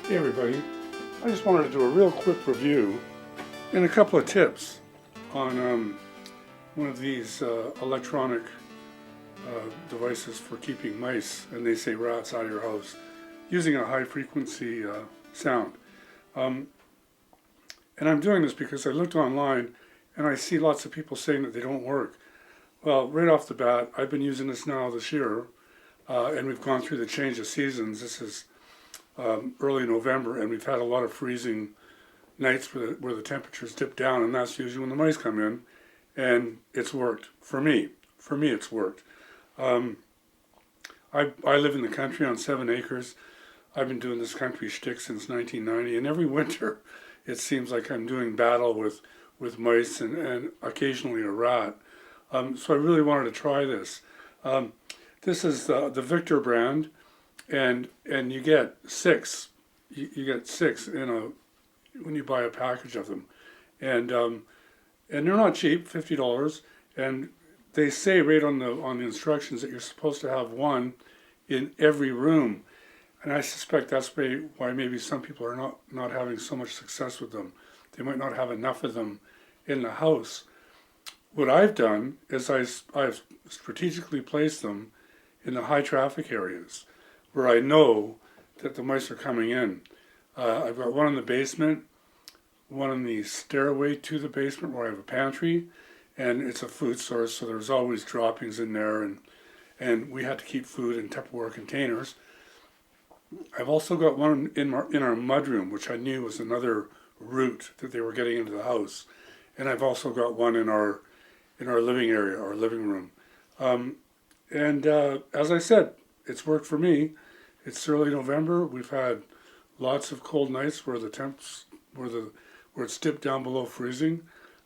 Hey everybody, I just wanted to do a real quick review and a couple of tips on one of these electronic devices for keeping mice, and they say rats, out of your house using a high frequency sound. And I'm doing this because I looked online and I see lots of people saying that they don't work. Well, right off the bat, I've been using this now this year, and we've gone through the change of seasons. This is early November, and we've had a lot of freezing nights where the temperatures dip down, and that's usually when the mice come in, and it's worked for me. For me, it's worked. I live in the country on 7 acres. I've been doing this country shtick since 1990, and every winter it seems like I'm doing battle with mice and occasionally a rat. So I really wanted to try this. This is the Victor brand, and you get six. You get six when you buy a package of them, and they're not cheap, $50, and they say right on the instructions that you're supposed to have one in every room, and I suspect that's why maybe some people are not having so much success with them. They might not have enough of them in the house. What I've done is I've strategically placed them in the high traffic areas where I know that the mice are coming in. I've got one in the basement, one in the stairway to the basement where I have a pantry, and it's a food source, so there's always droppings in there, and we had to keep food in Tupperware containers. I've also got one in our mudroom, which I knew was another route that they were getting into the house, and I've also got one in our living area, our living room. As I said, it's worked for me. It's early November. We've had lots of cold nights where the temps, where it's dipped down below freezing.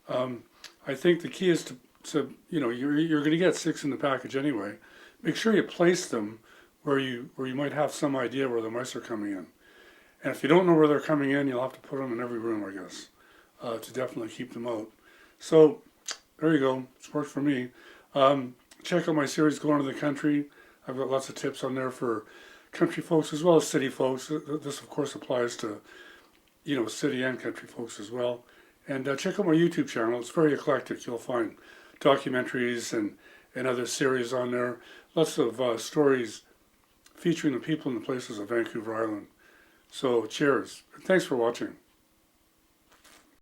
I think the key is to you're going to get 6 in the package anyway. Make sure you place them where you might have some idea where the mice are coming in. And if you don't know where they're coming in, you'll have to put them in every room, I guess, to definitely keep them out. So there you go. It's worked for me. Check out my series, Going to the Country. I've got lots of tips on there for country folks as well as city folks. This, of course, applies to, city and country folks as well. And check out my YouTube channel. It's very eclectic. You'll find documentaries and other series on there. Lots of stories featuring the people and the places of Vancouver Island. So cheers. Thanks for watching.